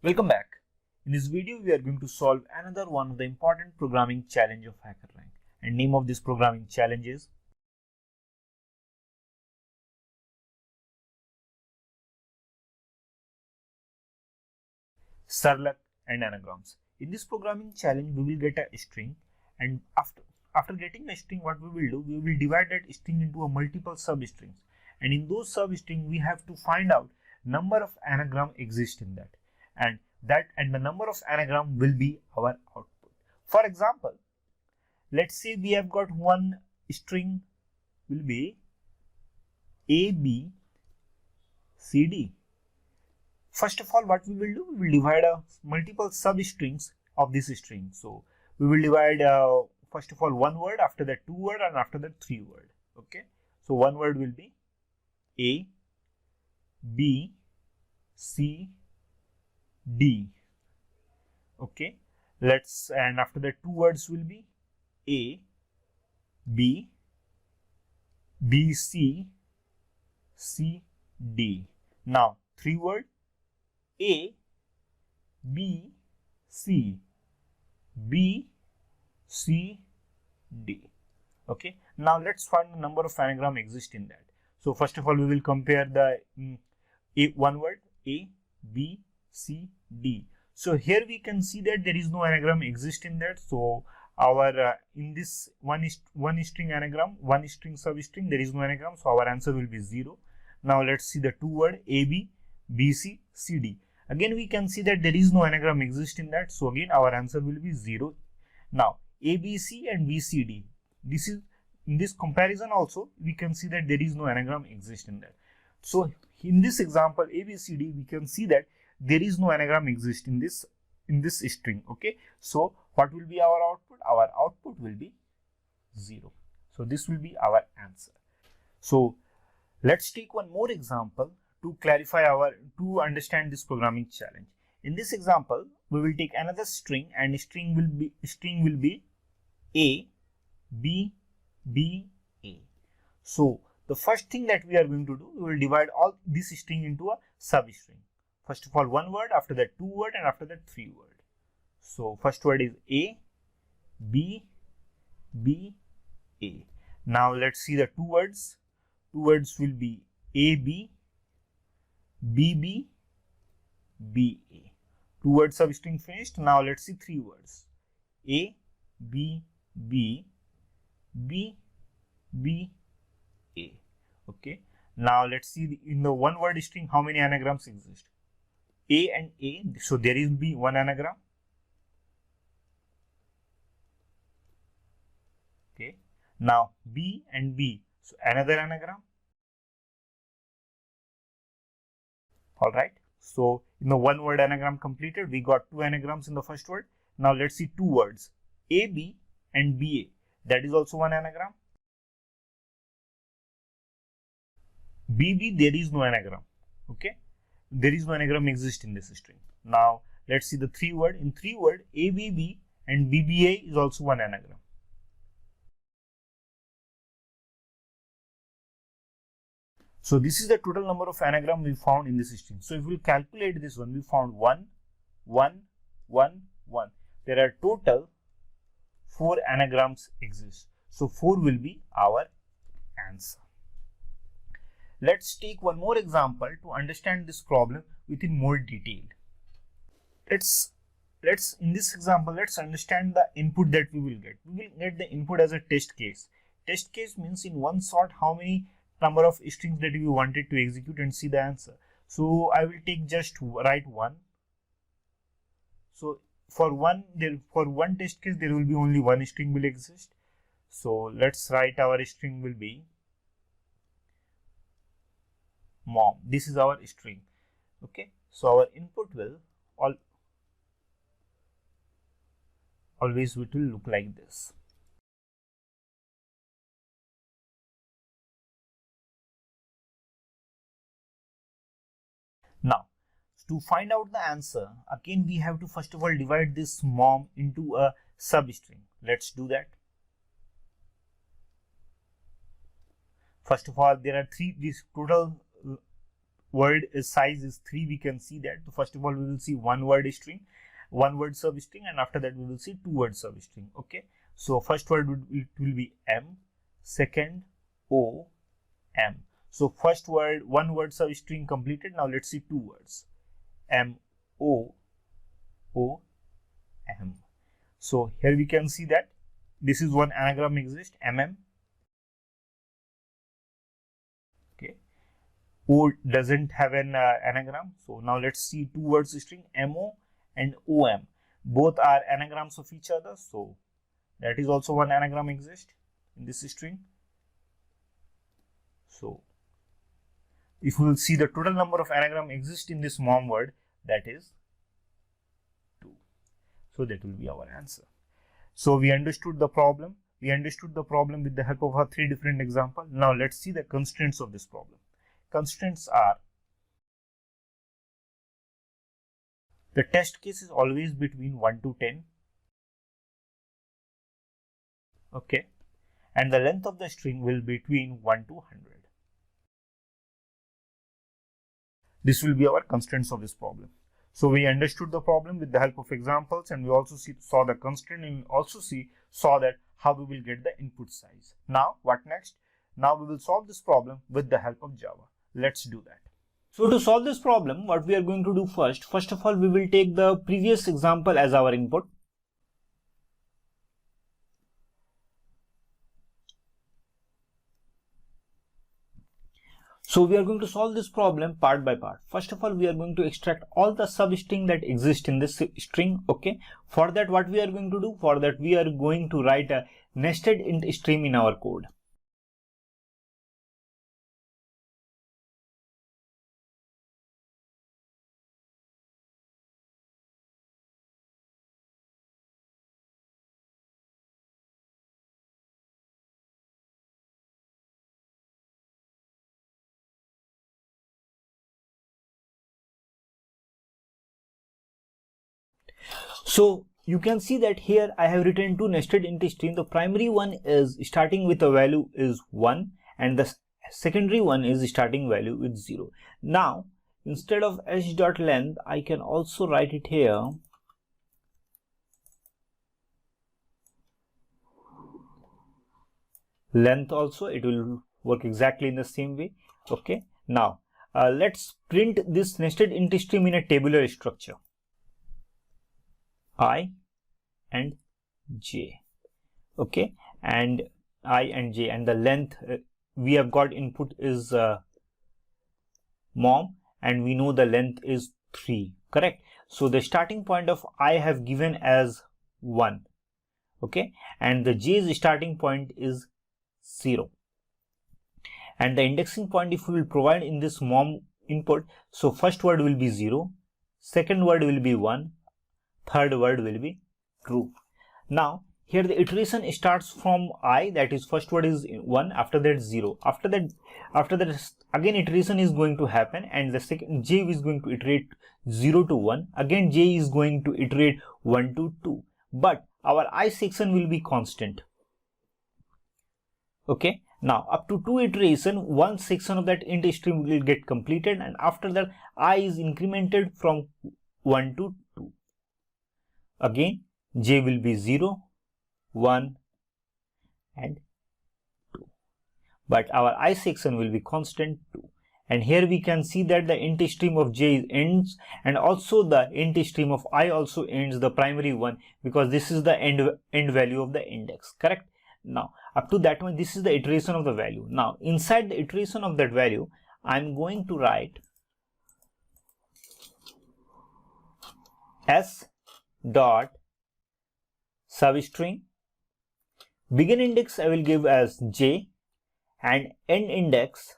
Welcome back. In this video, we are going to solve another one of the important programming challenge of Hackerrank. And name of this programming challenge is Sherlock and Anagrams. In this programming challenge, we will get a string, and after getting a string, what we will do, we will divide that string into a multiple substrings. And in those substrings, we have to find out number of anagram exist in that. And the number of anagram will be our output. For example, let's say we have got one string will be A, B, C, D. First of all, what we will do, we will divide multiple substrings of this string. So we will divide first of all one word, after that two word, and after that three word. Okay. So one word will be A, B, C, D. Okay, and after that two words will be A, B, B, C, C, D. Now three word A, B, C, B, C, D. Okay, now let's find the number of anagram exist in that. So first of all, we will compare the one word A, B, C, D. So here we can see that there is no anagram exist in that. So our in this one string anagram, one string substring, there is no anagram. So our answer will be 0. Now let's see the two word A, B, B, C, C, D. Again we can see that there is no anagram exist in that. So again our answer will be 0. Now A, B, C and B, C, D. This is in this comparison also we can see that there is no anagram exist in that. So in this example A, B, C, D, we can see that there is no anagram exist in this string. Okay, so what will be our output? Our output will be 0. So this will be our answer. So let's take one more example to clarify to understand this programming challenge. In this example, we will take another string, and string will be A, B, B, A. So the first thing that we are going to do, we will divide all this string into a substring. First of all, one word, after that two word, and after that three word. So first word is A, B, B, A. Now let's see the two words. Two words will be A, B, B, B, B, A. Two words substring finished. Now let's see three words. A, B, B, B, B, A. Okay. Now let's see in the one word string how many anagrams exist. A and A, so there will be one anagram. Okay. Now B and B, so another anagram. All right. So in the one word anagram completed, we got two anagrams in the first word. Now let's see two words, A, B and B, A. That is also one anagram. B, B, there is no anagram. Okay. There is no anagram exist in this string. Now let's see the three word. In three word, ABB and BBA is also one anagram. So this is the total number of anagram we found in this string. So if we calculate this one, we found 1, 1, 1, 1. There are total 4 anagrams exist. So 4 will be our answer. Let's take one more example to understand this problem within more detail. Let's in this example, let's understand the input that we will get. We will get the input as a test case. Test case means in one shot how many number of strings that we wanted to execute and see the answer. So I will take just write 1. So for one test case there will be only one string will exist. So let's write our string will be mom. This is our string. Okay, so our input will always it will look like this. Now to find out the answer, again we have to first of all divide this mom into a substring. Let's do that. First of all, there are this total word is size is 3, we can see that. So first of all, we will see one word substring, and after that we will see 2 word substring. Okay, so first word it will be M, second O, M. So first word, one word substring completed. Now let's see 2 words, M O O M. So here we can see that this is one anagram exists, MM. Okay, O doesn't have an anagram. So now let's see 2 words string, MO and OM. Both are anagrams of each other. So that is also one anagram exists in this string. So if we will see the total number of anagram exist in this mom word, that is 2. So that will be our answer. So we understood the problem. We understood the problem with the help of our 3 different examples. Now let's see the constraints of this problem. Constraints are: the test case is always between 1 to 10. Okay, and the length of the string will be between 1 to 100. This will be our constraints of this problem. So we understood the problem with the help of examples, and we also saw the constraint, and we also saw that how we will get the input size. Now what next? Now we will solve this problem with the help of Java. Let's do that. So to solve this problem, what we are going to do first of all, we will take the previous example as our input. So we are going to solve this problem part by part. First of all, we are going to extract all the substring that exist in this string. Okay. For that, what we are going to do? For that, we are going to write a nested int stream in our code. So you can see that here I have written 2 nested int string. The primary one is starting with a value is 1, and the secondary one is starting value with 0. Now instead of h.length, I can also write it here length also. It will work exactly in the same way. Okay, now let's print this nested int stream in a tabular structure. I and j. Okay, and I and j, and the length we have got input is mom, and we know the length is 3, correct? So the starting point of I have given as 1. Okay, and the j's starting point is 0, and the indexing point, if we will provide in this mom input, so first word will be 0, second word will be 1, third word will be true. Now here the iteration starts from I, that is first word is 1, after that 0, after that again iteration is going to happen, and the second j is going to iterate 0 to 1, again j is going to iterate 1 to 2, but our I section will be constant. Okay, now up to 2 iteration, one section of that int stream will get completed, and after that I is incremented from 1 to 2. Again j will be 0, 1 and 2, but our I section will be constant 2. And here we can see that the int stream of j ends, and also the int stream of I also ends, the primary one, because this is the end value of the index, correct? Now up to that one, this is the iteration of the value. Now inside the iteration of that value, I'm going to write s dot substring. Begin index I will give as j, and end index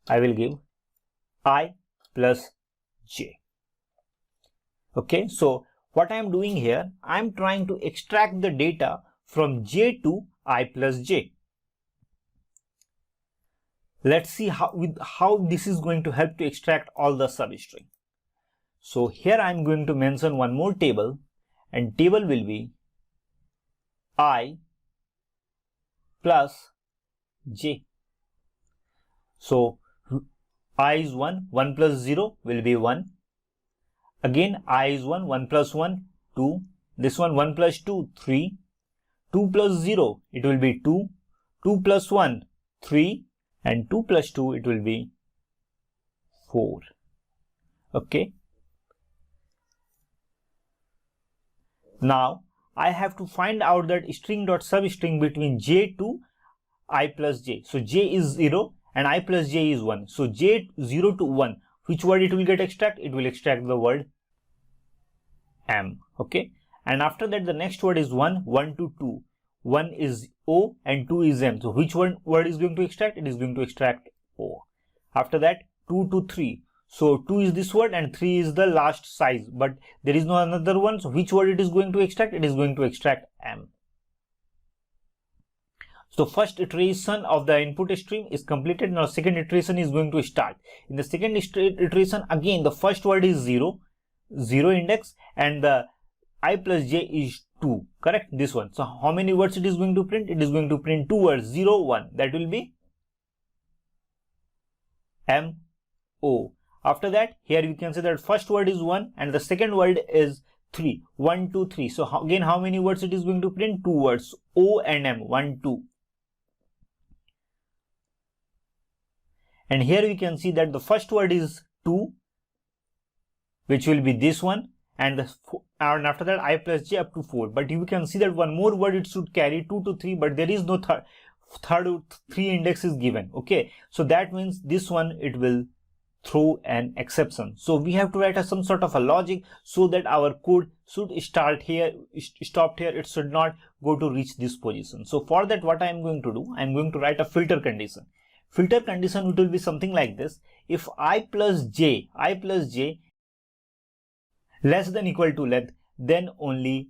I will give I plus j. Okay, so what I am doing here, I am trying to extract the data from j to I plus j. Let's see how this is going to help to extract all the substring. So here I am going to mention one more table, and table will be I plus j. So I is 1, 1 plus 0 will be 1. Again, I is 1, 1 plus 1, 2. This one, 1 plus 2, 3. 2 plus 0, it will be 2. 2 plus 1, 3. And 2 plus 2, it will be 4. Okay. Now, I have to find out that string dot substring between j to I plus j. So, j is 0 and I plus j is 1. So, j 0 to 1, which word it will get extract? It will extract the word m. Okay. And after that, the next word is 1, 1 to 2. 1 is O and 2 is M. So, which word is going to extract? It is going to extract O. After that, 2 to 3. So, 2 is this word and 3 is the last size. But there is no another one. So, which word it is going to extract? It is going to extract M. So, first iteration of the input stream is completed. Now, second iteration is going to start. In the second iteration, again, the first word is 0, 0 index, and the I plus j is 2, correct? This one. So, how many words it is going to print? It is going to print 2 words, 0, 1. That will be M, O. After that, here you can say that first word is 1 and the second word is 3. 1, 2, 3. So, again, how many words it is going to print? 2 words, O and M, 1, 2. And here we can see that the first word is 2, which will be this one. And after that, I plus j up to 4. But you can see that one more word it should carry 2 to 3, but there is no third 3 index is given. Okay, so that means this one it will throw an exception. So we have to write some sort of a logic so that our code should start here, stop here. It should not go to reach this position. So for that, what I am going to do, I am going to write a filter condition. Filter condition it will be something like this: if I plus j less than equal to length, then only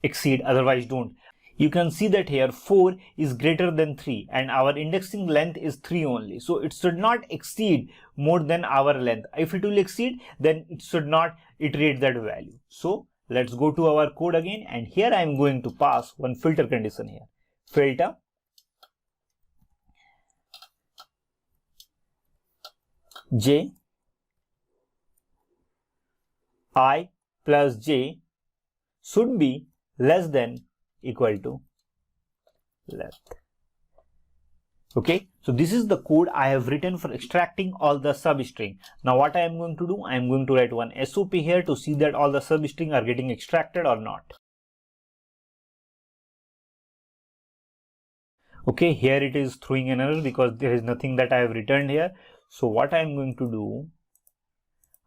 exceed, otherwise don't. You can see that here 4 is greater than 3 and our indexing length is 3 only. So it should not exceed more than our length. If it will exceed, then it should not iterate that value. So let's go to our code again, and here I am going to pass one filter condition here. Filter j I plus j should be less than equal to length. Okay, so this is the code I have written for extracting all the substring. Now what I am going to do, I am going to write one SOP here to see that all the substring are getting extracted or not. Okay, here it is throwing an error because there is nothing that I have returned here. So what I am going to do,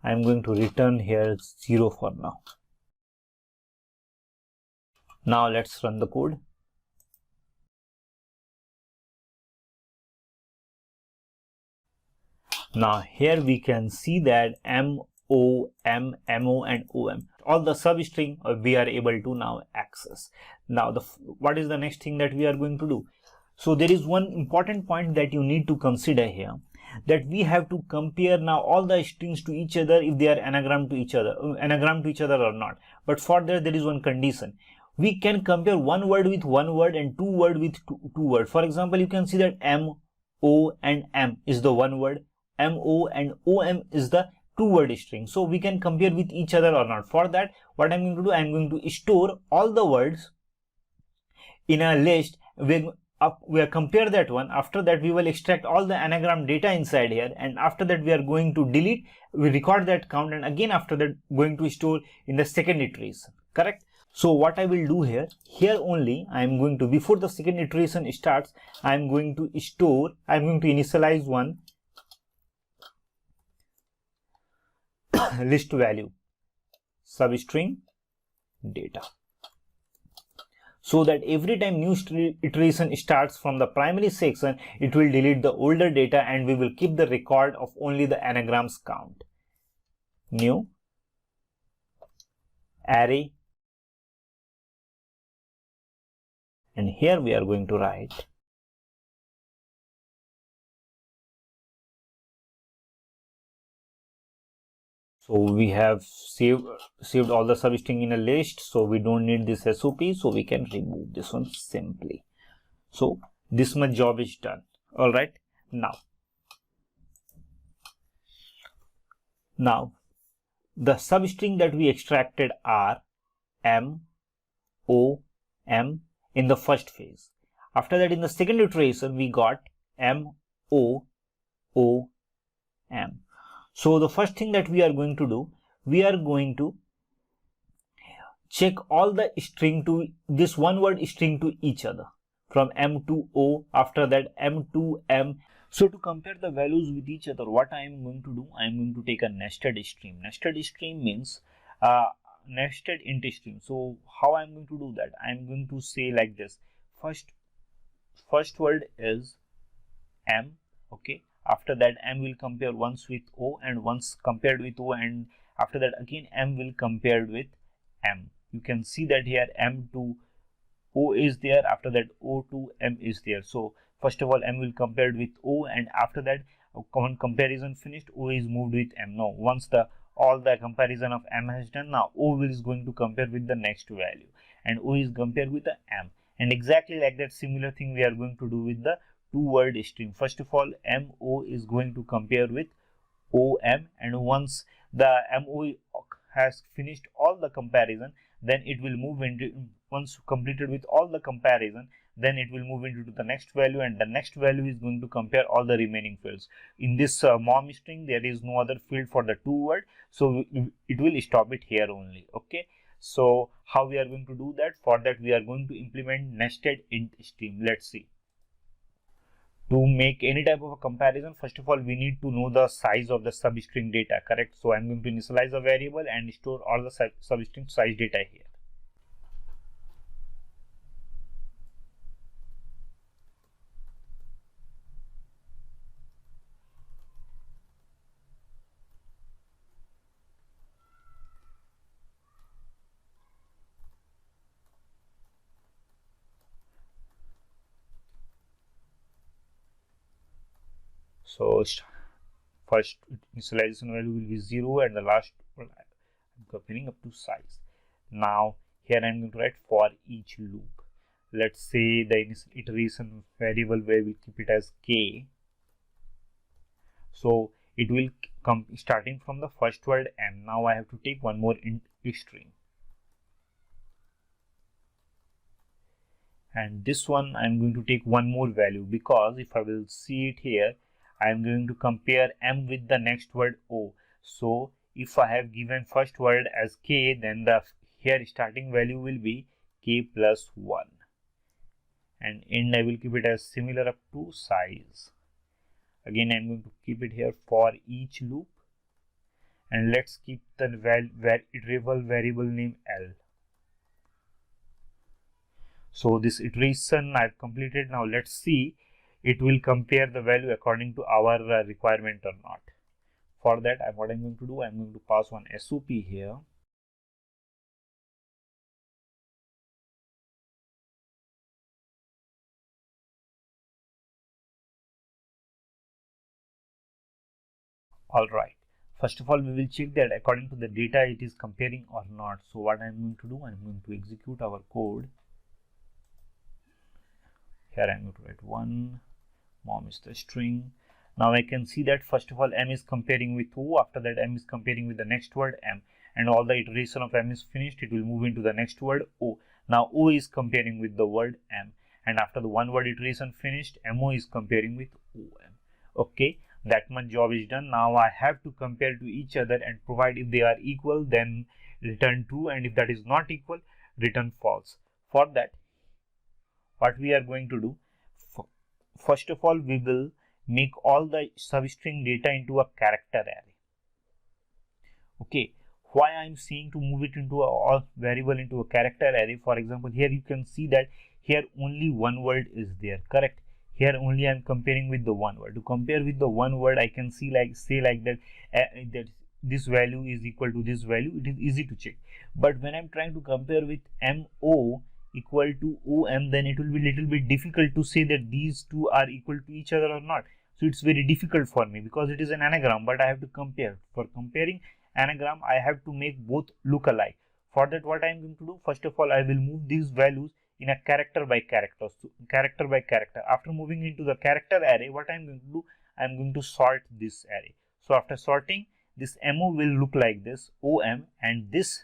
I am going to return here 0 for now. Now let's run the code. Now here we can see that M, O, M, MO and OM, all the substring we are able to now access. Now what is the next thing that we are going to do? So there is one important point that you need to consider here, that we have to compare now all the strings to each other if they are anagram to each other or not. But for that there is one condition. We can compare one word with one word and two word with two words. For example, you can see that M, O and M is the one word, M, O and OM is the two word string. So we can compare with each other or not. For that, what I'm going to do, I'm going to store all the words in a list. We'll compare that one. After that, we will extract all the anagram data inside here, and after that we are going to delete, we record that count, and again after that going to store in the second iteration. Correct? So what I will do here only, I am going to, before the second iteration starts, I am going to initialize one list value substring data, so that every time new iteration starts from the primary section, it will delete the older data and we will keep the record of only the anagrams count. New array, and here we are going to write so we have saved all the substring in a list, so we don't need this SOP, so we can remove this one simply. So this much job is done. All right, now Now the substring that we extracted are M, O, M in the first phase. After that, in the second iteration, we got M, O, O, M. So the first thing that we are going to do, we are going to check all the string to this one word string to each other from M to O, after that M to M. So to compare the values with each other, what I am going to do, I am going to take a nested stream. Nested stream means nested int stream. So how I am going to do that? I am going to say like this: first word is M, okay. After that, M will compare once with O and once compared with O, and after that again M will compared with M. You can see that here M to O is there, after that O to M is there. So first of all M will compared with O, and after that when comparison finished, O is moved with M. Now once all the comparison of M has done, now O is going to compare with the next value and O is compared with the M, and exactly like that similar thing we are going to do with the two word string. First of all MO is going to compare with OM, and once the MO has finished all the comparison, then it will move into, once completed with all the comparison, then it will move into the next value, and the next value is going to compare all the remaining fields. In this mom string there is no other field for the two word, so it will stop it here only, okay. So how we are going to do that? For that we are going to implement nested int stream. Let's see. To make any type of a comparison, first of all we need to know the size of the substring data, correct? So I'm going to initialize a variable and store all the substring size data here. So first initialization value will be 0 and the last one I'm comparing up to size. Now here I'm going to write for each loop. Let's say the iteration variable where we keep it as k. So it will come starting from the first word M. Now I have to take one more int string, and this one I'm going to take one more value, because if I will see it here, I am going to compare M with the next word O. So if I have given first word as K, then the here starting value will be K plus 1, and end I will keep it as similar up to size. Again I am going to keep it here for each loop, and let's keep the iterable variable name L. So this iteration I've completed. Now let's see it will compare the value according to our requirement or not. For that, what I'm going to do, I'm going to pass one SOP here. Alright, first of all we will check that according to the data it is comparing or not. So what I'm going to do, I'm going to execute our code. Here I'm going to write 1, mom is the string. Now I can see that first of all M is comparing with O, after that M is comparing with the next word M, and all the iteration of M is finished, it will move into the next word O. Now O is comparing with the word M, and after the one word iteration finished, MO is comparing with OM. Okay, that much job is done. Now I have to compare to each other and provide if they are equal, then return true, and if that is not equal, return false. For that, what we are going to do, first of all we will make all the substring data into a character array. Okay, why I am saying to move it into a variable into a character array? For example, here you can see that here only one word is there, correct? Here only I am comparing with the one word. To compare with the one word, I can see say like that that this value is equal to this value. It is easy to check. But when I am trying to compare with MO equal to OM, then it will be little bit difficult to say that these two are equal to each other or not. So it's very difficult for me because it is an anagram, but I have to compare. For comparing anagram, I have to make both look alike. For that, what I am going to do, first of all, I will move these values in a character by character. So character by character. After moving into the character array, what I am going to do, I am going to sort this array. So after sorting, this MO will look like this OM, and this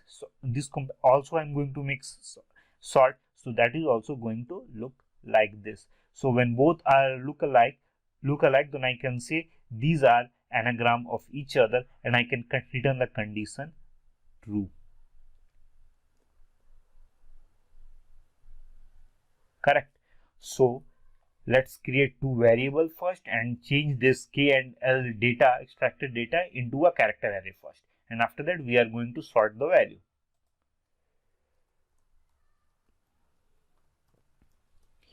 also I'm going to make sort, so that is also going to look like this. So when both are look alike, then I can say these are anagram of each other, and I can return the condition true. Correct. So let's create two variables first and change this K and L data, extracted data, into a character array first, and after that we are going to sort the value.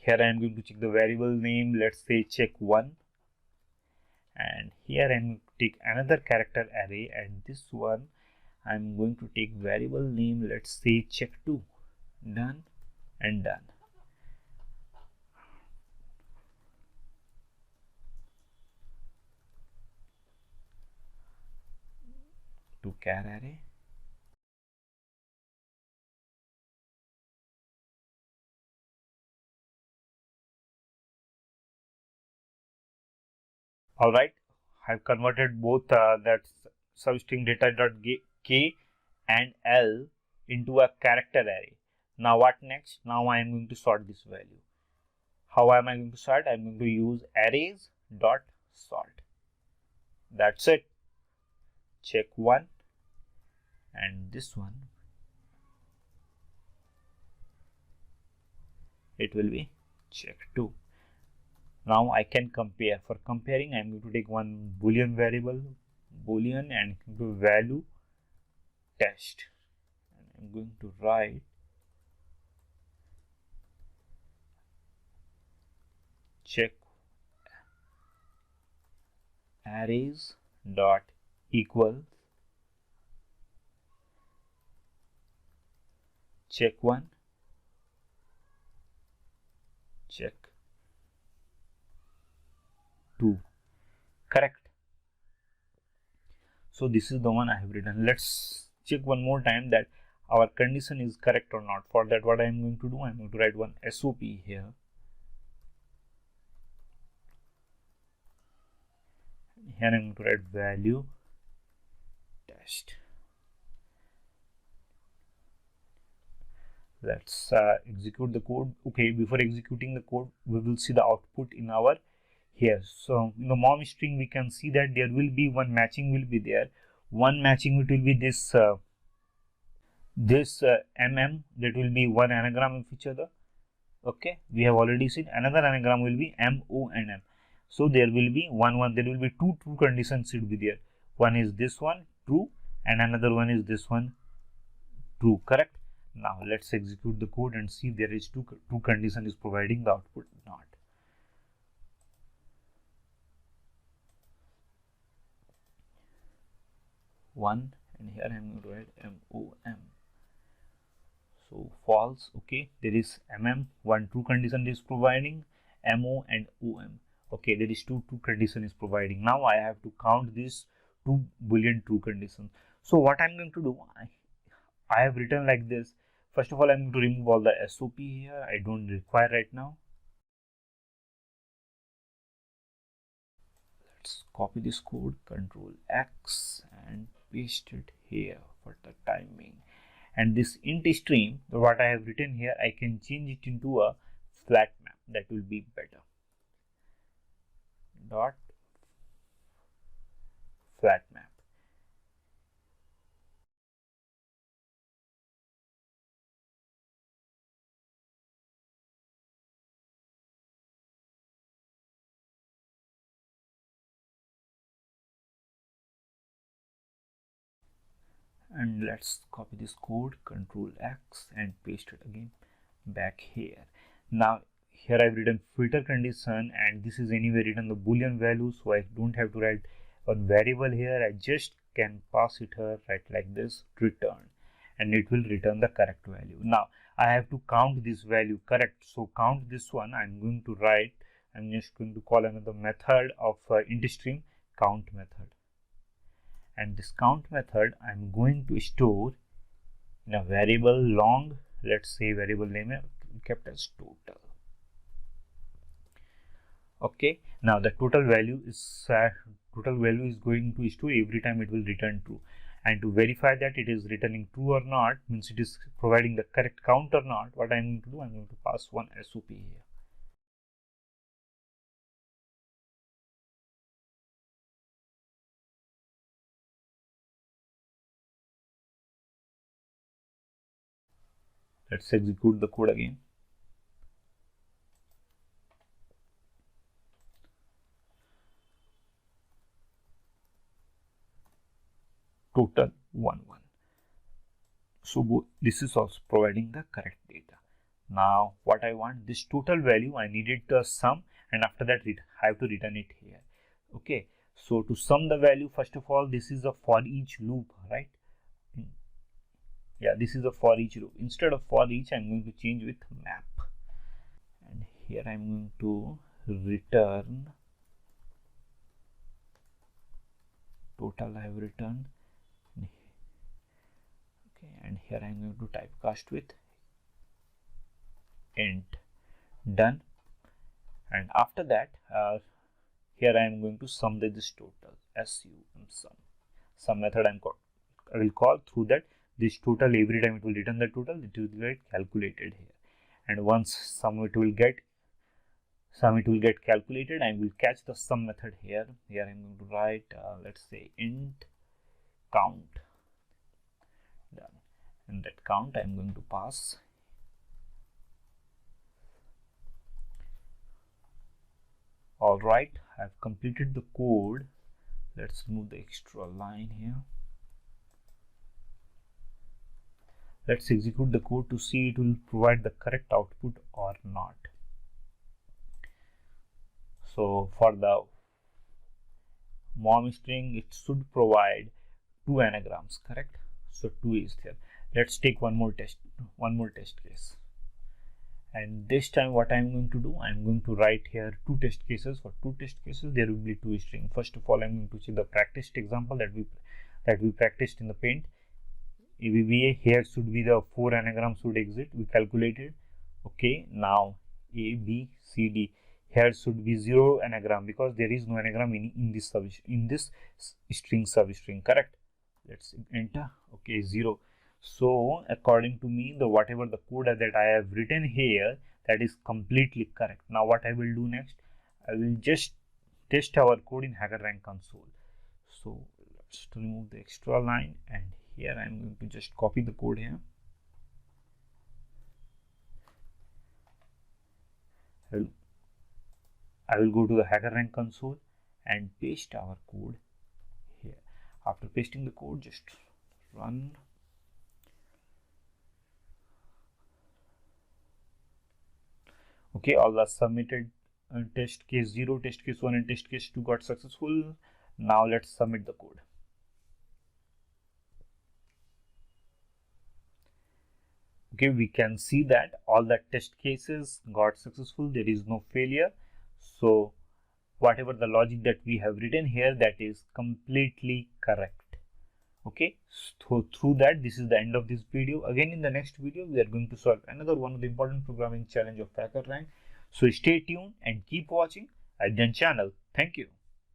Here I am going to check the variable name, let's say check1, and here I am going to take another character array, and this one I am going to take variable name, let's say check2. Done and done. To char array. Alright, I've converted both that substring data.k and L into a character array. Now what next? Now I am going to sort this value. How am I going to sort? I am going to use arrays.sort. That's it. Check 1 and this one, it will be check 2. Now I can compare. For comparing, I am going to take one boolean variable, boolean, and into value test. And I am going to write check arrays dot equals check 1, check 2. Correct. So this is the one I have written. Let's check one more time that our condition is correct or not. For that, what I am going to do, I am going to write one SOP here. Here I am going to write value test. Let's execute the code. Okay, before executing the code, we will see the output in our here. So in the mom string, we can see that there will be one matching will be there. One matching it will be this MM, that will be one anagram of each other. Okay, we have already seen another anagram will be MO and M. So there will be one, there will be two true conditions should be there. One is this one true, and another one is this one true. Correct. Now let's execute the code and see if there is two condition is providing the output or not. One, and here I am going to write MOM. So false. Okay, there is MM, one true condition is providing, MO and OM. Okay, there is two condition is providing. Now I have to count these two boolean true conditions. So what I'm going to do, I have written like this. First of all, I'm going to remove all the SOP here. I don't require right now. Let's copy this code, Control X, and paste it here for the timing. And this int stream, what I have written here, I can change it into a flat map. That will be better. Dot flat map. And let's copy this code, Control X, and paste it again back here. Now here I've written filter condition, and this is anyway written the boolean value, so I don't have to write a variable here. I just can pass it here, write like this, return, and it will return the correct value. Now I have to count this value correct, so count this one. I'm going to write, I'm just going to call another method of int stream, count method. And this count method I'm going to store in a variable long, let's say variable name kept as total. Okay, now the total value is going to store every time it will return true, and to verify that it is returning true or not, means it is providing the correct count or not, what I'm going to do, I'm going to pass one SOP here. Let's execute the code again. Total 1 1. So this is also providing the correct data. Now what I want, this total value, I needed the sum, and after that I have to return it here. Okay, so to sum the value, first of all, this is a for each loop, right? Yeah, this is a for each loop. Instead of for each, I'm going to change with map, and here I'm going to return total. I have returned. Okay, and here I'm going to typecast with int. Done. And after that, here I am going to sum this total. Sum method I will call. Through that, this total, every time it will return the total, it will get calculated here. And once sum it will get calculated, I will catch the sum method here. Here I'm going to write, let's say int count. Done. And that count I'm going to pass. All right, I've completed the code. Let's remove the extra line here. Let's execute the code to see it will provide the correct output or not. So for the mom string, it should provide 2 anagrams, correct? So 2 is there. Let's take one more test case. And this time what I'm going to do, I'm going to write here 2 test cases. For 2 test cases, there will be 2 strings. First of all, I'm going to see the practiced example that we practiced in the paint. ABBA, here should be the 4 anagrams should exit. We calculated. Okay, now A, B, C, D. Here should be 0 anagram because there is no anagram in this string substring. Correct? Let's enter. Okay, 0. So according to me, the whatever the code that I have written here, that is completely correct. Now what I will do next, I will just test our code in Hackerrank console. So let's remove the extra line, and here I'm going to just copy the code here. I will go to the Hackerrank console and paste our code here. After pasting the code, just run. Okay, all the submitted test case 0, test case 1 and test case 2 got successful. Now let's submit the code. Okay, we can see that all the test cases got successful. There is no failure. So whatever the logic that we have written here, that is completely correct. Okay, so through that, this is the end of this video. Again, in the next video, we are going to solve another one of the important programming challenge of Hackerrank. So stay tuned and keep watching Adyan channel. Thank you.